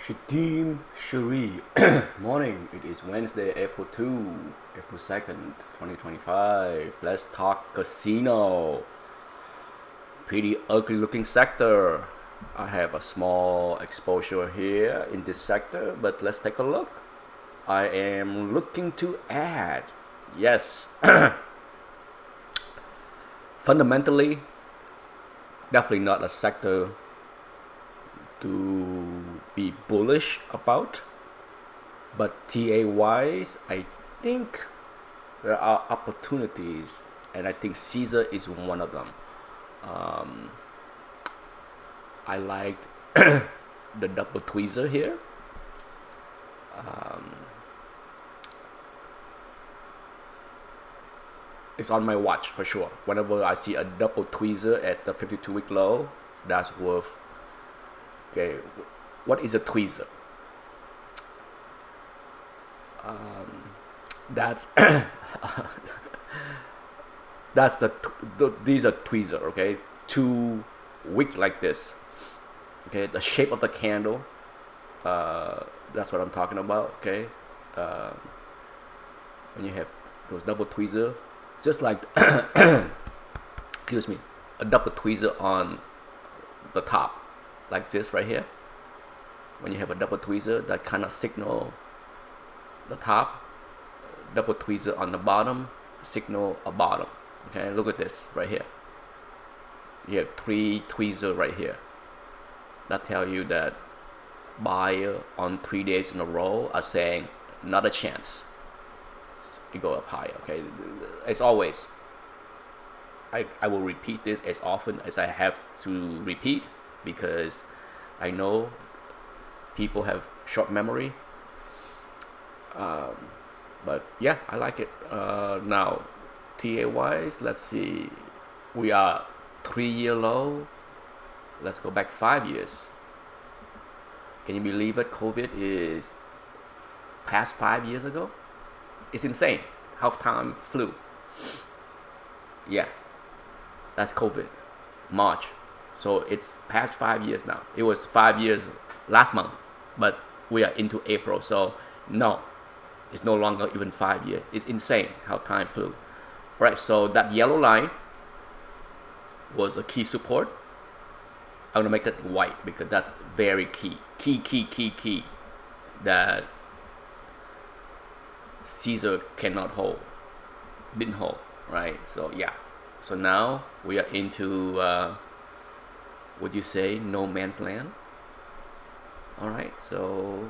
Shadim Shari. Morning. It is Wednesday, April 2nd, 2025. Let's talk casino. Pretty ugly looking sector. I have a small exposure here in this sector, but let's take a look. I am looking to add. Yes. Fundamentally, definitely not a sector to be bullish about, but TA wise, I think there are opportunities, and I think CZR is one of them. I like the double tweezer here. It's on my watch for sure. Whenever I see a double tweezer at the 52-week low, that's worth. Okay, what is a tweezer? That's that's these are tweezer. Okay, 2 weeks like this. Okay, the shape of the candle. That's what I'm talking about. Okay, when you have those double tweezer, just like excuse me, a double tweezer on the top. Like this right here. When you have a double tweezer, that kind of signal the top, double tweezer on the bottom, signal a bottom. Okay, look at this right here. You have 3 tweezer right here. That tell you that buyer on 3 days in a row are saying not a chance. So you go up higher. Okay, as always, I will repeat this as often as I have to repeat, because I know people have short memory. But yeah, I like it. Now, TA wise, let's see. We are 3-year low. Let's go back 5 years. Can you believe it? COVID is past 5 years ago. It's insane how time flew. Yeah, that's COVID, March. So it's past 5 years now. It was 5 years last month, but we are into April. So no, it's no longer even 5 years. It's insane how time flew. Right, so that yellow line was a key support. I'm gonna make it white because that's very key. Key. That CZR cannot hold, didn't hold, right? So yeah, so now we are into would you say no man's land? All right, so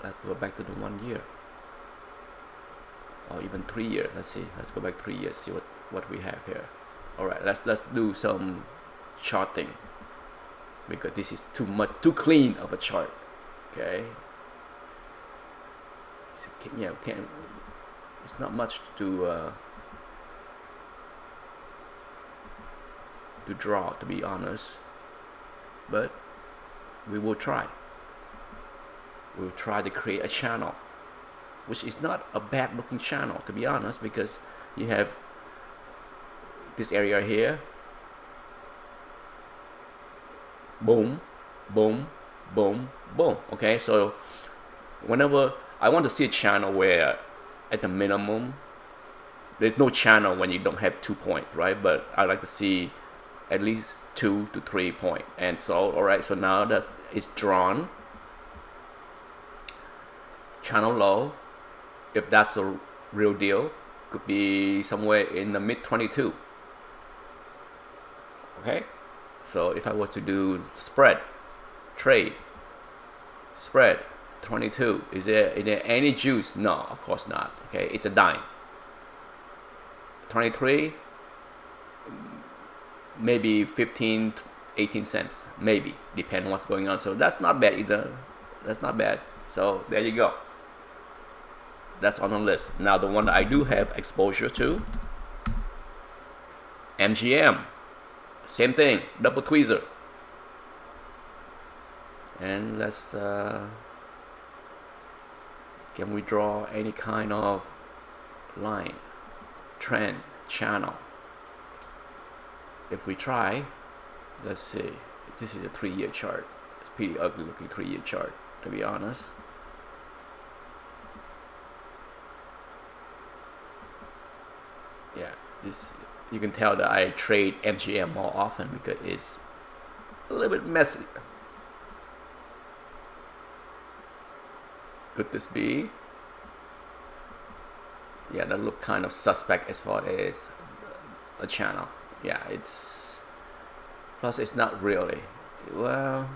let's go back to the 1 year, or even 3 year. Let's see. Let's go back 3 years. See what we have here. All right, let's do some charting, because this is too clean of a chart. Okay. Yeah, it's not much to draw, to be honest. But we will try. We'll try to create a channel, which is not a bad looking channel, to be honest, because you have this area here. Boom, boom, boom, boom. Okay, so whenever I want to see a channel where at the minimum, there's no channel when you don't have 2 points, right? But I like to see at least 2 to 3 points. And so, all right, so now that it's drawn, channel low, if that's a real deal, could be somewhere in the mid 22. Okay, so if I were to do spread trade, spread 22, is there any juice? No, of course not. Okay, it's a dime. 23, maybe 15, 18 cents, maybe, depending on what's going on. So that's not bad either. That's not bad. So there you go. That's on the list. Now the one that I do have exposure to, MGM. Same thing, double tweezer. And let's can we draw any kind of line, trend, channel? If we try, let's see. This is a 3-year chart. It's pretty ugly looking 3-year chart. to be honest. Yeah, this, you can tell that I trade MGM more often because it's a little bit messy. Could this be? Yeah, that look kind of suspect as far as a channel. Yeah, it's, plus it's not really. Well,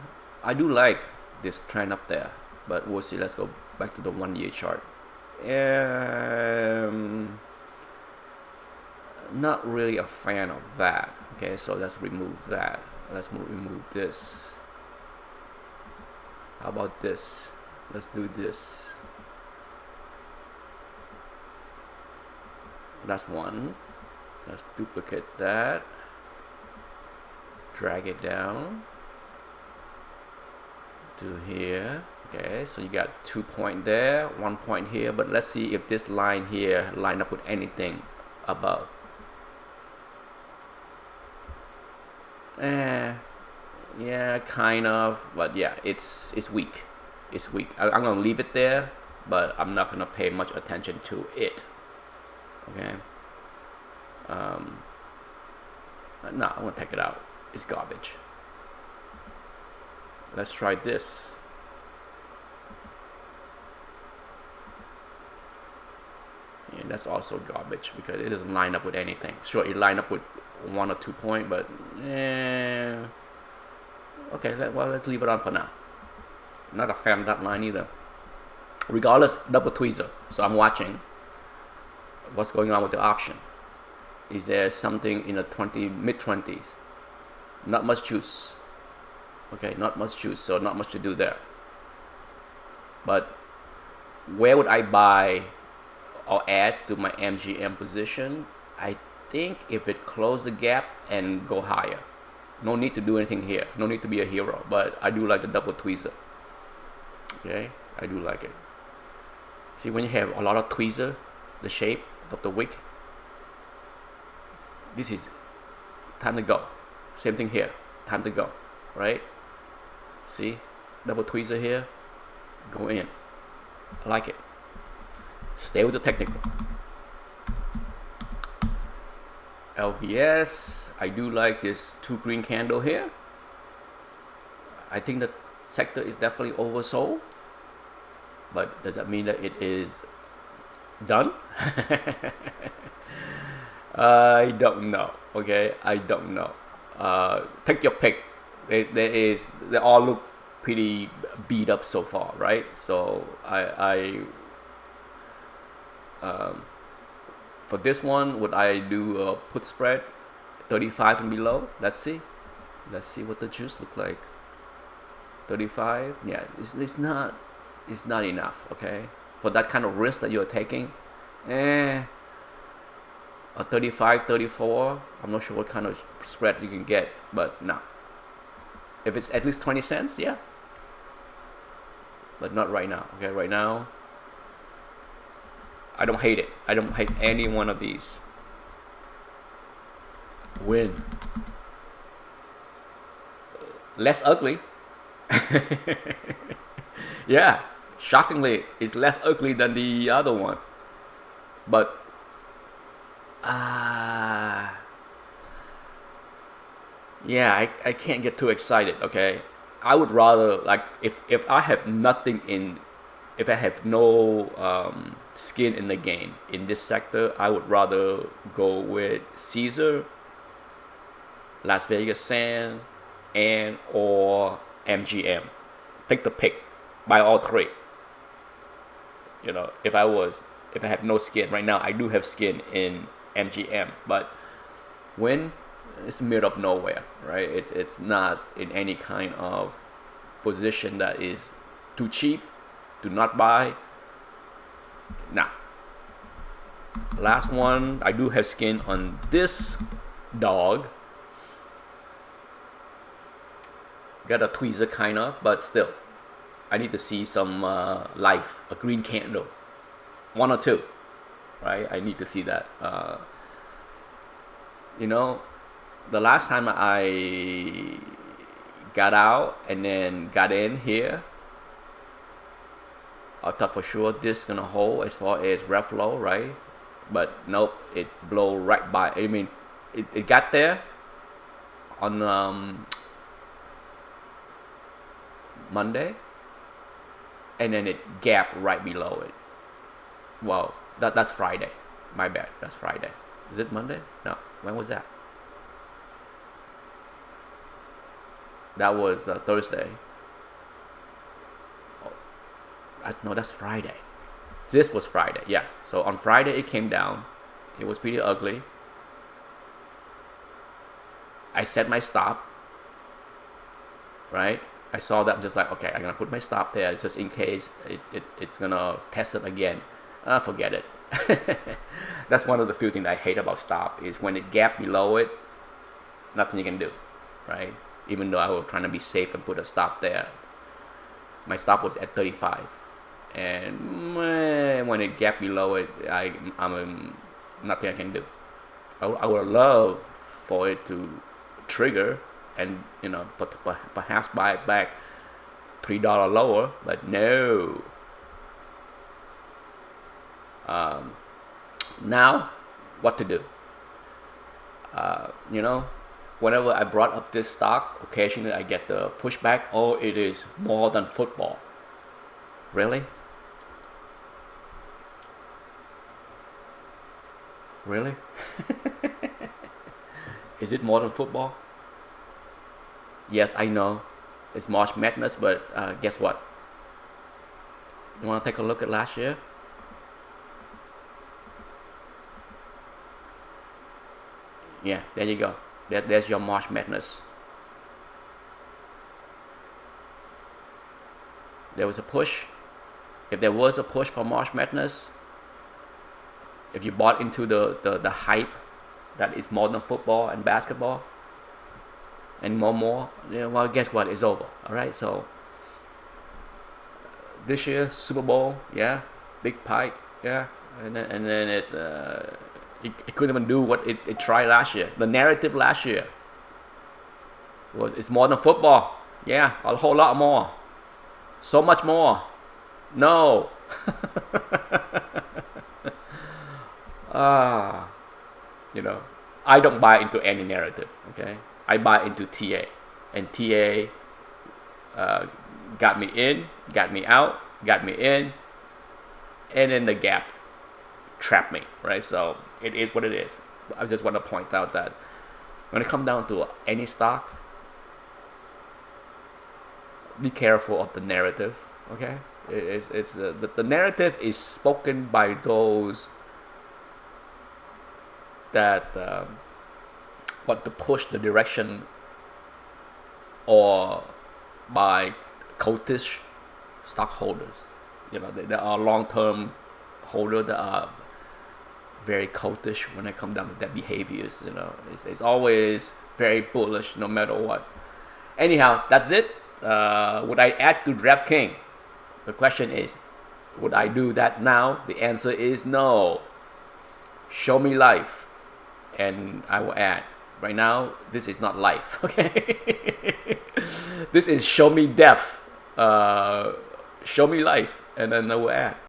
I do like this trend up there, but we'll see. Let's go back to the 1 year chart. Not really a fan of that. Okay, so let's remove that. Let's remove this. How about this? Let's do this. That's one. Let's duplicate that. Drag it down to here. Okay, so you got 2 points there, 1 point here, but let's see if this line here line up with anything above. Yeah, kind of, but yeah, it's weak. It's weak. I'm gonna leave it there, but I'm not gonna pay much attention to it. Okay. No, I want to take it out. It's garbage. Let's try this. And that's also garbage because it doesn't line up with anything. Sure, it line up with 1 or 2 points, but okay, well, let's leave it on for now. Not a fan of that line either. Regardless, double tweezer. So I'm watching what's going on with the option. Is there something in the mid-20s? Not much juice. Okay, not much juice, so not much to do there. But where would I buy or add to my MGM position? I think if it close the gap and go higher. No need to do anything here. No need to be a hero, but I do like the double tweezer. Okay, I do like it. See, when you have a lot of tweezer, the shape of the wick, this is time to go. Same thing here, time to go, right? See, double tweezer here, go in. I like it. Stay with the technical. LVS, I do like this 2 green candle here. I think the sector is definitely oversold, but does that mean that it is done? I don't know. Okay, I don't know. Take your pick. They all look pretty beat up so far, right? So for this one, would I do a put spread 35 and below? Let's see what the juice look like. 35, yeah, it's not enough. Okay, for that kind of risk that you're taking, a 35, 34, I'm not sure what kind of spread you can get, but no. If it's at least 20 cents, yeah, but not right now. Okay, right now, I don't hate it. I don't hate any one of these. WYNN. Less ugly. Yeah, shockingly, it's less ugly than the other one. But yeah, I can't get too excited. Okay, I would rather, like, if I have nothing in, if I have no skin in the game in this sector, I would rather go with CZR, Las Vegas Sand, and or MGM. Pick the pick. Buy all three. You know, if I have no skin right now, I do have skin in MGM, but WYNN, it's middle of nowhere, right? It's not in any kind of position that is too cheap, do not buy. Nah. Last one, I do have skin on this dog. Got a tweezer kind of, but still, I need to see some life, a green candle, 1 or 2, right? I need to see that. You know, the last time I got out and then got in here, I thought for sure this gonna hold as far as ref flow, right? But nope, it blow right by. I mean, it got there on Monday, and then it gapped right below it. Well, that's Friday. My bad. That's Friday. Is it Monday? No. When was that? That was Thursday. Oh, no, that's Friday. This was Friday. Yeah. So on Friday it came down. It was pretty ugly. I set my stop. Right. I saw that. I'm just like, okay, I'm gonna put my stop there just in case it's gonna test it again. Forget it. That's one of the few things I hate about stop is when it gap below it, nothing you can do, right? Even though I was trying to be safe and put a stop there, my stop was at 35, and when it gap below it, I'm nothing I can do. I would love for it to trigger and perhaps buy it back $3 lower, but no. Now, what to do? Whenever I brought up this stock, occasionally I get the pushback. Oh, it is more than football. Really? Really? Is it more than football? Yes, I know. It's March Madness, but guess what? You want to take a look at last year? Yeah, there you go. There's your March Madness. There was a push. If there was a push for March Madness, if you bought into the hype that it's more than football and basketball and more, well, guess what? It's over. All right, so this year Super Bowl, yeah, big pike, yeah, and then it couldn't even do what it tried last year. The narrative last year was it's more than football. Yeah, a whole lot more. So much more. No. I don't buy into any narrative, okay? I buy into TA. And TA got me in, got me out, got me in, and then the gap trapped me, right? So it is what it is. I just want to point out that when it comes down to any stock, be careful of the narrative, okay? It's the narrative is spoken by those that want to push the direction, or by cultish stockholders. There are long-term holders that are very cultish when it comes down to their behaviors. It's always very bullish no matter what. Anyhow, that's it. Would I add to DraftKings? The question is, would I do that now? The answer is no. Show me life and I will add. Right now, this is not life, okay? This is show me death. Show me life and then I will add.